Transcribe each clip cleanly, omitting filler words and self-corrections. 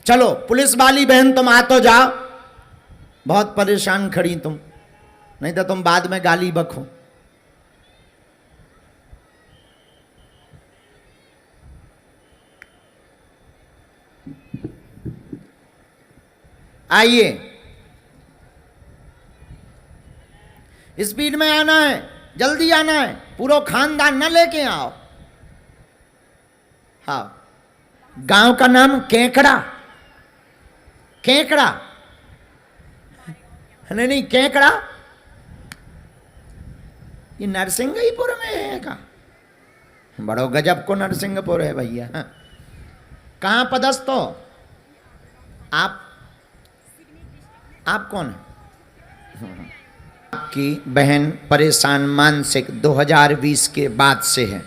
चलो पुलिस वाली बहन तुम आ तो जाओ, बहुत परेशान खड़ी तुम, नहीं तो तुम बाद में गाली बको। आइए, स्पीड में आना है, जल्दी आना है, पूरा खानदान न लेके आओ। हाँ, गांव का नाम केकड़ा, केकड़ा नहीं केकड़ा, ये नरसिंहपुर में है का? बड़ो गजब को नरसिंहपुर है भैया। हाँ। कहाँ पदस्थ हो आप कौन है? आपकी बहन परेशान मानसिक 2020 के बाद से है।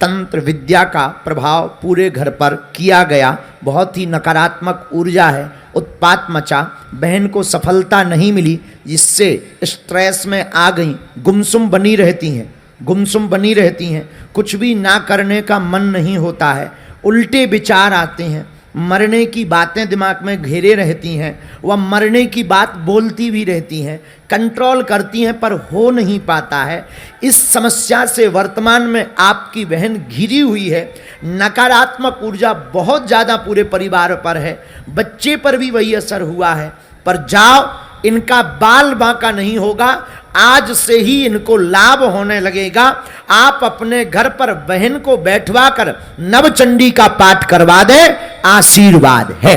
तंत्र विद्या का प्रभाव पूरे घर पर किया गया, बहुत ही नकारात्मक ऊर्जा है, उत्पात मचा, बहन को सफलता नहीं मिली, जिससे स्ट्रेस में आ गई, गुमसुम बनी रहती हैं, कुछ भी ना करने का मन नहीं होता है, उल्टे विचार आते हैं, मरने की बातें दिमाग में घेरे रहती हैं, वह मरने की बात बोलती भी रहती हैं, कंट्रोल करती हैं पर हो नहीं पाता है। इस समस्या से वर्तमान में आपकी बहन घिरी हुई है। नकारात्मक ऊर्जा बहुत ज़्यादा पूरे परिवार पर है, बच्चे पर भी वही असर हुआ है। पर जाओ, इनका बाल बांका नहीं होगा, आज से ही इनको लाभ होने लगेगा। आप अपने घर पर बहन को बैठवा कर नवचंडी का पाठ करवा दे, आशीर्वाद है।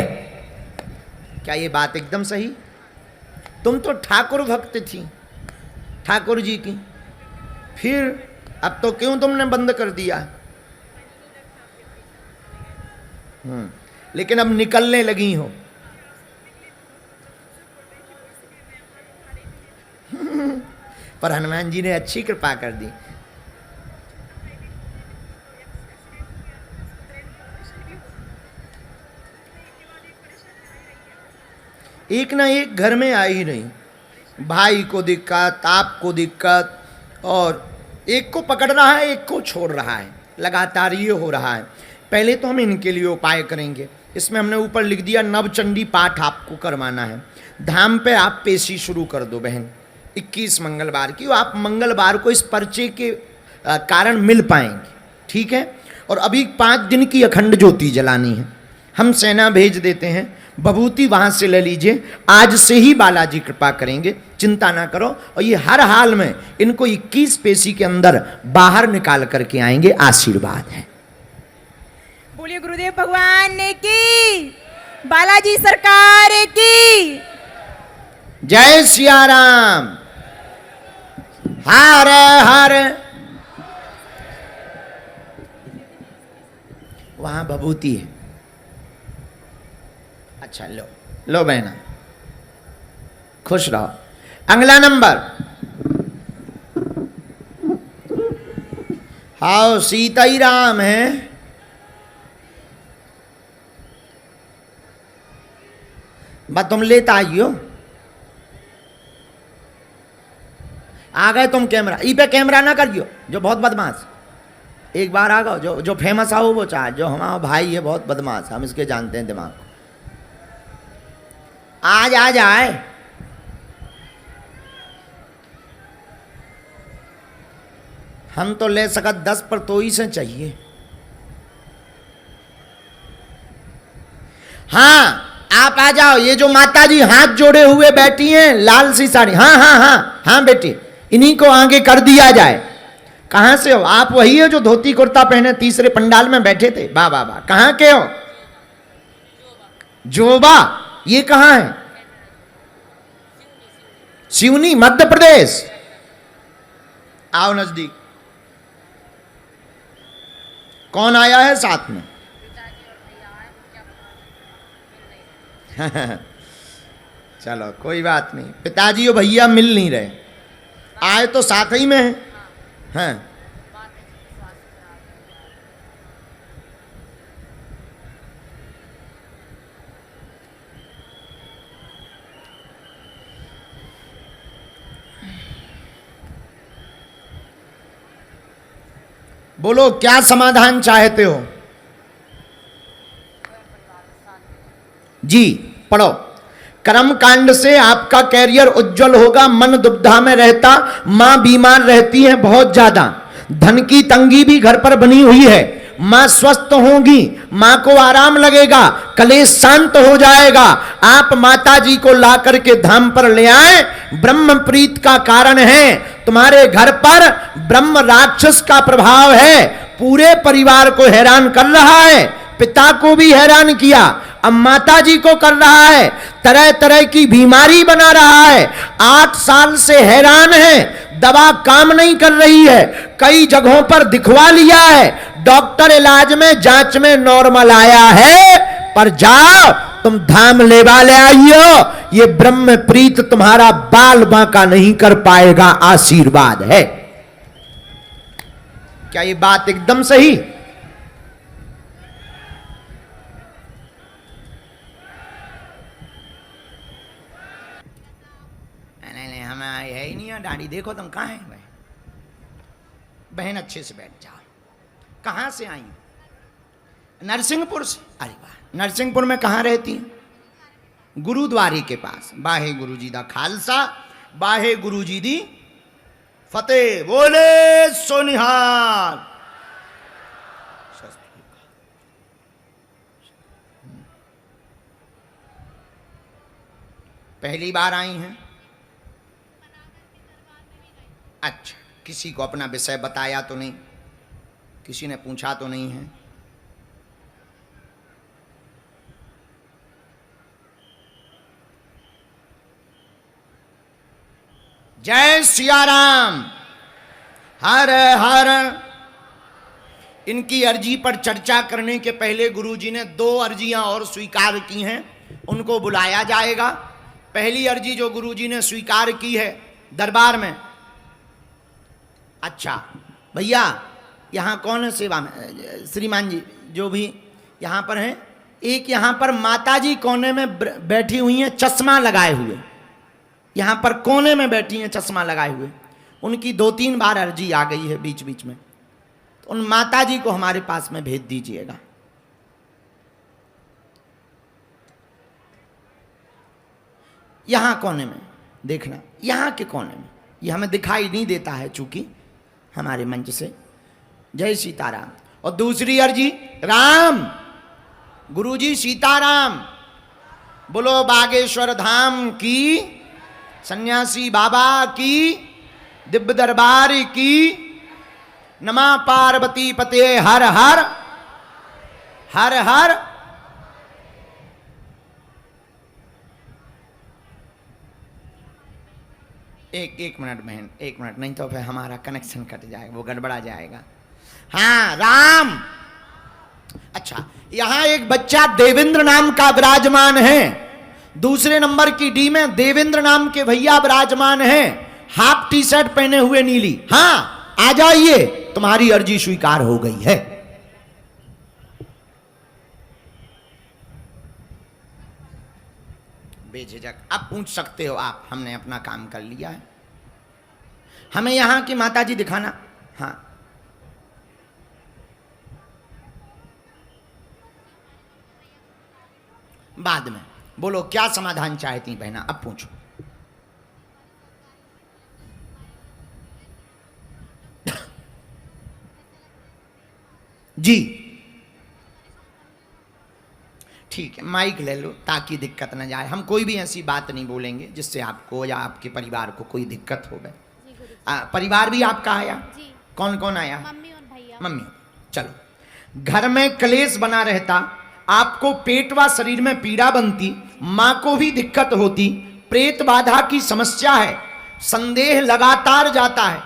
क्या ये बात एकदम सही? तुम तो ठाकुर भक्त थी, ठाकुर जी की, फिर अब तो क्यों तुमने बंद कर दिया? लेकिन अब निकलने लगी हो। पर हनुमान जी ने अच्छी कृपा कर दी। एक ना एक घर में आ ही रही, भाई को दिक्कत, आपको दिक्कत, और एक को पकड़ रहा है, एक को छोड़ रहा है, लगातार ये हो रहा है। पहले तो हम इनके लिए उपाय करेंगे। इसमें हमने ऊपर लिख दिया नवचंडी पाठ आपको करवाना है। धाम पे आप पेशी शुरू कर दो बहन, 21 मंगलवार की। आप मंगलवार को इस पर्चे के कारण मिल पाएंगे, ठीक है? और अभी 5 दिन की अखंड ज्योति जलानी है। हम सेना भेज देते हैं, बभूति वहाँ से ले लीजिए। आज से ही बालाजी कृपा करेंगे, चिंता ना करो। और ये हर हाल में इनको 21 पेशी के अंदर बाहर निकाल करके आएंगे, आशीर्वाद है। बोलिए गुरुदेव भगवान की, बालाजी सरकार की जय सिया राम। हर हर। वहां भभूति है। अच्छा, लो बहना, खुश रहो। अगला नंबर, हाओ सीता ही राम है। बस तुम लेता आइयो, आ गए तुम कैमरा, ई पे कैमरा ना करियो, जो बहुत बदमाश। एक बार आ गए, जो फेमस आओ वो चाहे, जो हमारा भाई है बहुत बदमाश, हम इसके जानते हैं दिमाग को। आज आ जाए, हम तो ले सकत 10 पर तो ही से चाहिए। हाँ, आप आ जाओ। ये जो माता जी हाथ जोड़े हुए बैठी हैं, लाल सी साड़ी, हाँ हाँ हाँ हाँ बेटी, इन्हीं को आगे कर दिया जाए। कहाँ से हो आप? वही हो जो धोती कुर्ता पहने तीसरे पंडाल में बैठे थे? वाह वाह वाह। कहाँ के हो? जोबा। ये कहाँ है? सिवनी, मध्य प्रदेश। आओ नजदीक। कौन आया है साथ में? चलो कोई बात नहीं, पिताजी और भैया मिल नहीं रहे, आए तो साथ ही में हैं। बोलो क्या समाधान चाहते हो? जी पढ़ो। कर्म कांड से आपका कैरियर उज्जवल होगा। मन दुविधा में रहता, मां बीमार रहती है बहुत ज्यादा, धन की तंगी भी घर पर बनी हुई है, मां स्वस्थ होंगी, मां को आराम लगेगा, कलेश शांत हो जाएगा। आप माता जी को ला करके धाम पर ले आए, ब्रह्म प्रीत का कारण है। तुम्हारे घर पर ब्रह्म राक्षस का प्रभाव है, पूरे परिवार को हैरान कर रहा है, पिता को भी हैरान किया, अब माता जी को कर रहा है, तरह तरह की बीमारी बना रहा है। 8 साल से हैरान है, दवा काम नहीं कर रही है, कई जगहों पर दिखवा लिया है, डॉक्टर इलाज में जांच में नॉर्मल आया है, पर जाओ तुम धाम लेवा ले आइयो, ये ब्रह्म प्रीत तुम्हारा बाल बांका नहीं कर पाएगा, आशीर्वाद है। क्या ये बात एकदम सही? नहीं हमें है ही नहीं है दाढ़ी, देखो तुम कहाँ है भाई? बहन अच्छे से बैठ जाओ। कहाँ से आई? नरसिंहपुर से। अरे वाह, नरसिंहपुर में कहाँ रहती हैं? गुरुद्वारे के पास। बाहे गुरु जी दा खालसा, बाहे गुरु जी दी फतेह, बोले सोनिहाल। पहली बार आई हैं? अच्छा, किसी को अपना विषय बताया तो नहीं, किसी ने पूछा तो नहीं है? जय सिया राम, हर हर। इनकी अर्जी पर चर्चा करने के पहले गुरुजी ने 2 अर्जियां और स्वीकार की हैं, उनको बुलाया जाएगा। पहली अर्जी जो गुरुजी ने स्वीकार की है दरबार में। अच्छा भैया, यहाँ कौन है सेवा में? श्रीमान जी जो भी यहाँ पर हैं, एक यहाँ पर माता जी कोने में बैठी हुई हैं चश्मा लगाए हुए, यहाँ पर कोने में बैठी हैं चश्मा लगाए हुए, उनकी 2-3 बार अर्जी आ गई है बीच बीच में, तो उन माता जी को हमारे पास में भेज दीजिएगा। यहाँ कोने में देखना, यहाँ के कोने में, ये हमें दिखाई नहीं देता है चूंकि हमारे मंच से। जय सीताराम। और दूसरी अर्जी, राम गुरुजी सीताराम, बोलो बागेश्वर धाम की, सन्यासी बाबा की, दिव्य दरबार की, नमा पार्वती पते हर हर हर हर। एक मिनट बहन, 1 मिनट, नहीं तो फिर हमारा कनेक्शन कट जाएगा, वो गड़बड़ा जाएगा। हाँ राम। अच्छा, यहां एक बच्चा देवेंद्र नाम का विराजमान है, दूसरे नंबर की डी में देवेंद्र नाम के भैया विराजमान हैं, हाफ टी शर्ट पहने हुए नीली। हाँ आ जाइए, तुम्हारी अर्जी स्वीकार हो गई है। बेझिझक अब पूछ सकते हो आप, हमने अपना काम कर लिया है। हमें यहां की माता जी दिखाना। हाँ बाद में बोलो क्या समाधान चाहती बहना, अब पूछो। जी ठीक है, माइक ले लो ताकि दिक्कत न जाए। हम कोई भी ऐसी बात नहीं बोलेंगे जिससे आपको या आपके परिवार को कोई दिक्कत हो गए। परिवार भी आपका आया? जी। कौन कौन आया? मम्मी और भैया। मम्मी। चलो, घर में क्लेश बना रहता, आपको पेट व शरीर में पीड़ा बनती, मां को भी दिक्कत होती, प्रेत बाधा की समस्या है, संदेह लगातार जाता है,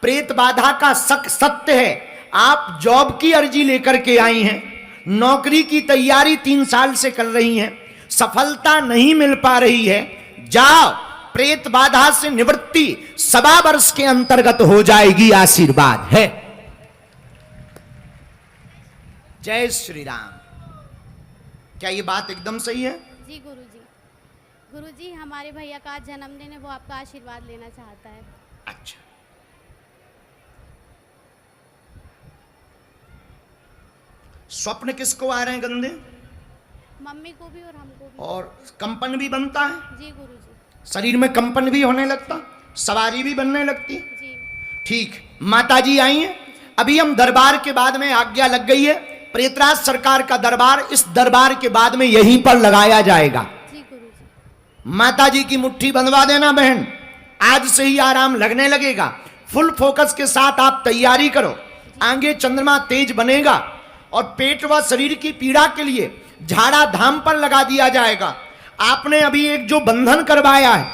प्रेत बाधा का शक सत्य है। आप जॉब की अर्जी लेकर के आई हैं, नौकरी की तैयारी 3 साल से कर रही हैं, सफलता नहीं मिल पा रही है, जाओ प्रेत बाधा से निवृत्ति 1.25 वर्ष के अंतर्गत हो जाएगी, आशीर्वाद है। जय श्री राम। क्या ये बात एकदम सही है? जी गुरुजी। गुरुजी हमारे भैया का आज जन्मदिन है, वो आपका आशीर्वाद लेना चाहता है। अच्छा, स्वप्न किसको आ रहे हैं गंदे? मम्मी को भी और हमको भी। और कंपन भी बनता है, जी गुरुजी। शरीर में कंपन भी होने लगता, सवारी भी बनने लगती। जी ठीक, माता जी आई हैं। अभी हम दरबार के बाद में आज्ञा लग गई है, प्रेतराज सरकार का दरबार, इस दरबार के बाद में यहीं पर लगाया जाएगा। जी गुरुजी। माता जी की मुट्ठी बंधवा देना बहन, आज से ही आराम लगने लगेगा। फुल फोकस के साथ आप तैयारी करो, आगे चंद्रमा तेज बनेगा और पेट व शरीर की पीड़ा के लिए झाड़ा धाम पर लगा दिया जाएगा। आपने अभी एक जो बंधन करवाया है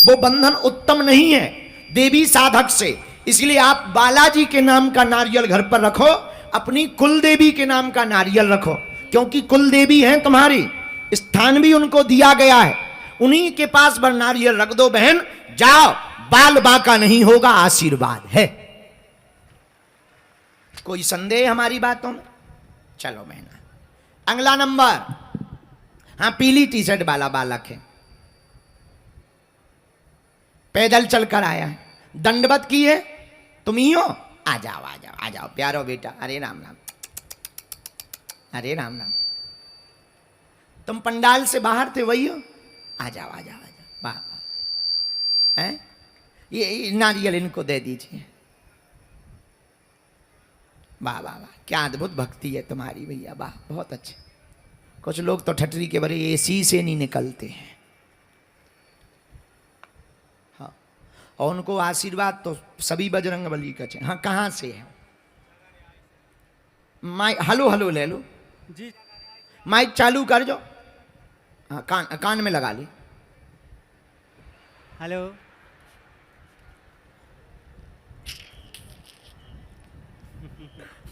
वो बंधन उत्तम नहीं है देवी साधक से, इसलिए आप बालाजी के नाम का नारियल घर पर रखो, अपनी कुल देवी के नाम का नारियल रखो, क्योंकि कुल देवी हैं तुम्हारी, स्थान भी उनको दिया गया है, उन्हीं के पास पर नारियल रख दो बहन। जाओ, बाल बाका नहीं होगा, आशीर्वाद है। कोई संदेह हमारी बातों में? चलो बहन, अगला नंबर। हाँ, पीली टी शर्ट वाला बालक है, पैदल चलकर आया है, दंडवत की है, तुम ही हो? आ जाओ आ जाओ आ जाओ प्यारो बेटा, अरे राम राम, अरे राम राम, तुम पंडाल से बाहर थे, वही हो? आ जाओ आ जाओ आ जाओ, वाह वाह। हैं, ये नारियल इनको दे दीजिए। वाह वाह वाह, क्या अद्भुत भक्ति है तुम्हारी भैया, वाह, बहुत अच्छे। कुछ लोग तो ठटरी के बड़े एसी से नहीं निकलते हैं। हाँ, और उनको आशीर्वाद तो सभी बजरंग बली का चाहिए। हाँ, कहाँ से है? माइक हलो हलो ले लो जी, माइक चालू कर जो। हाँ, कान में लगा ले। हेलो।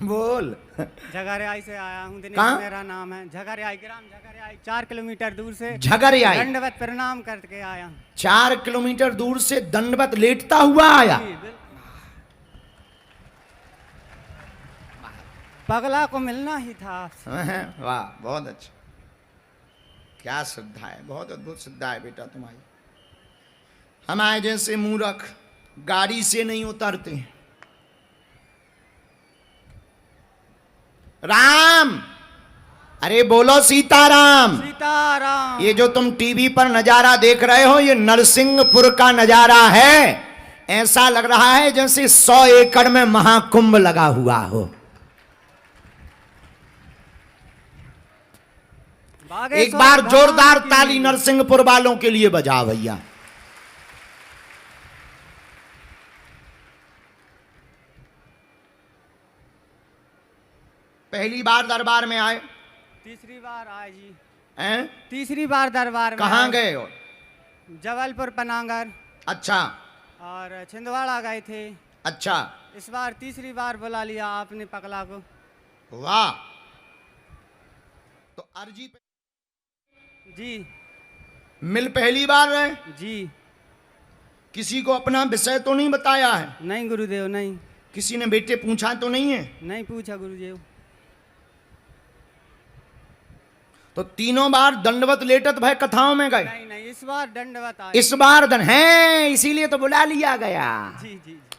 बोल। झगरियाई से आया हूँ, दिनेश कहाँ? मेरा नाम है। झगरियाई, ग्राम झगरियाई, 4 किलोमीटर दूर से झगरियाई, दंडवत प्रणाम करके आया हूँ। 4 किलोमीटर दूर से दंडवत लेटता हुआ आया। जी, बिल्कुल। पगला को मिलना ही था आपसे। वाह, बहुत अच्छा, क्या श्रद्धा है, बहुत अद्भुत श्रद्धा है बेटा तुम्हारी। हमारे जैसे मूर्ख गाड़ी से नहीं उतरते। राम, अरे बोलो सीताराम। सीताराम। ये जो तुम टीवी पर नजारा देख रहे हो, ये नरसिंहपुर का नजारा है। ऐसा लग रहा है जैसे 100 एकड़ में महाकुंभ लगा हुआ हो। एक बार जोरदार ताली नरसिंहपुर वालों के लिए बजाओ भैया। पहली बार दरबार में आए? तीसरी बार आए जी। हैं? तीसरी बार दरबार में कहाँ आए। गए हो? जबलपुर, पनागर अच्छा और छिंदवाड़ा गए थे। अच्छा, इस बार तीसरी बार बुला लिया आपने पगला को। वाह। तो अर्जी पे जी मिल पहली बार रहे? जी। किसी को अपना विषय तो नहीं बताया है? नहीं गुरुदेव, नहीं। किसी ने बेटे पूछा तो नहीं है? नहीं पूछा गुरुदेव। तो तीनों बार दंडवत लेटत भय कथाओं में गए? नहीं नहीं, इस बार दंडवत आए। इस बार दन है, इसीलिए तो बुला लिया गया। जी जी जी।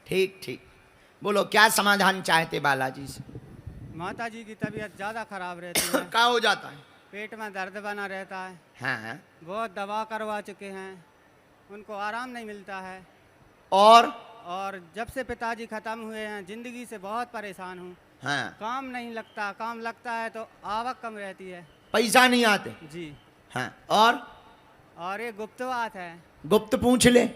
ठीक ठीक, बोलो क्या समाधान चाहते बालाजी से? माता जी की तबीयत ज़्यादा खराब रहती है। क्या हो जाता है? पेट में दर्द बना रहता है। हाँ, बहुत दवा करवा चुके हैं, उनको आराम नहीं मिलता है। और जब से पिताजी ख़त्म हुए हैं, ज़िंदगी से बहुत परेशान हूँ। हाँ, काम नहीं लगता, काम लगता है तो आवक कम रहती है। पैसा नहीं आते। जी। हाँ, और ये गुप्त बात है। गुप्त पूछ ले।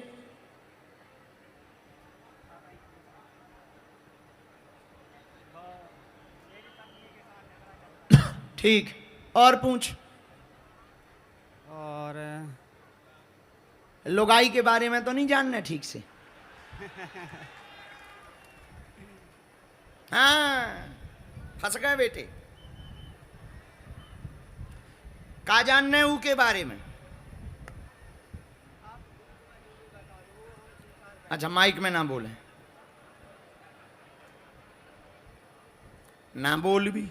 ठीक, और पूछ। और लुगाई के बारे में तो नहीं जानना ठीक से? हाँ, फंस गए बेटे। का जानना है ऊ के बारे में? अच्छा, माइक में ना बोले, ना बोल भी,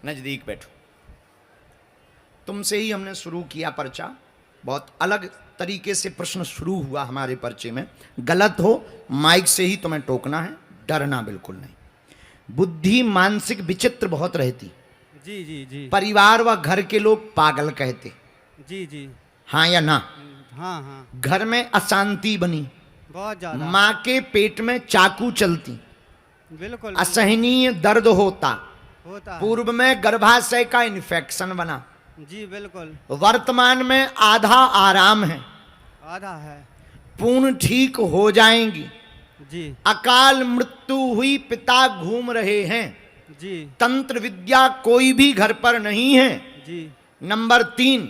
नजदीक बैठो। तुमसे ही हमने शुरू किया पर्चा, बहुत अलग तरीके से प्रश्न शुरू हुआ हमारे पर्चे में। गलत हो माइक से ही तुम्हें टोकना है, डरना बिल्कुल नहीं। बुद्धि मानसिक विचित्र बहुत रहती। जी जी जी परिवार व घर के लोग पागल कहते, जी जी। हाँ या ना? हाँ हाँ, घर में अशांति बनी, बहुत ज़्यादा। माँ के पेट में चाकू चलती, बिल्कुल असहनीय दर्द होता, होता है। पूर्व में गर्भाशय का इन्फेक्शन बना, जी बिल्कुल। वर्तमान में आधा आराम है, आधा है। पूर्ण ठीक हो जाएंगी। जी अकाल मृत्यु हुई, पिता घूम रहे हैं, जी तंत्र विद्या कोई भी घर पर नहीं है। जी नंबर 3,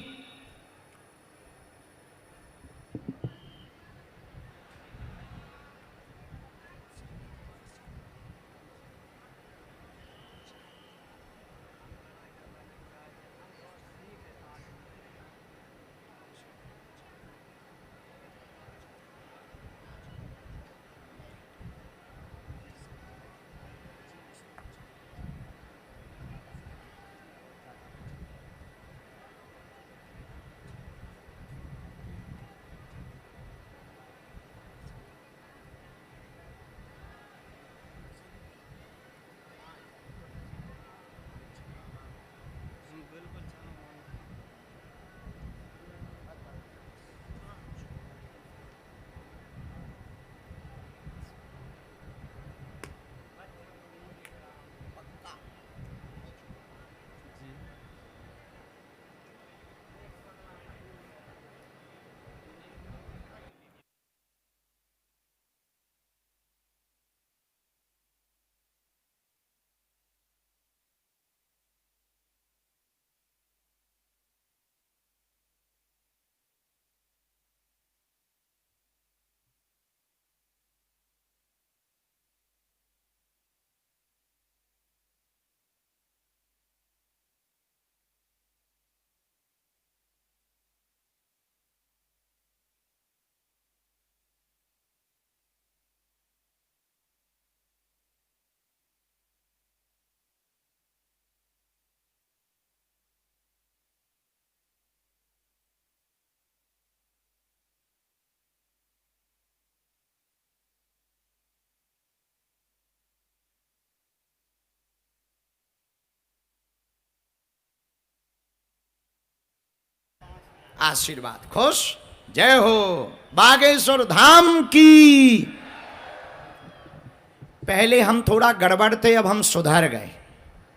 आशीर्वाद। खुश? जय हो बागेश्वर धाम की। पहले हम थोड़ा गड़बड़ थे, अब हम सुधर गए।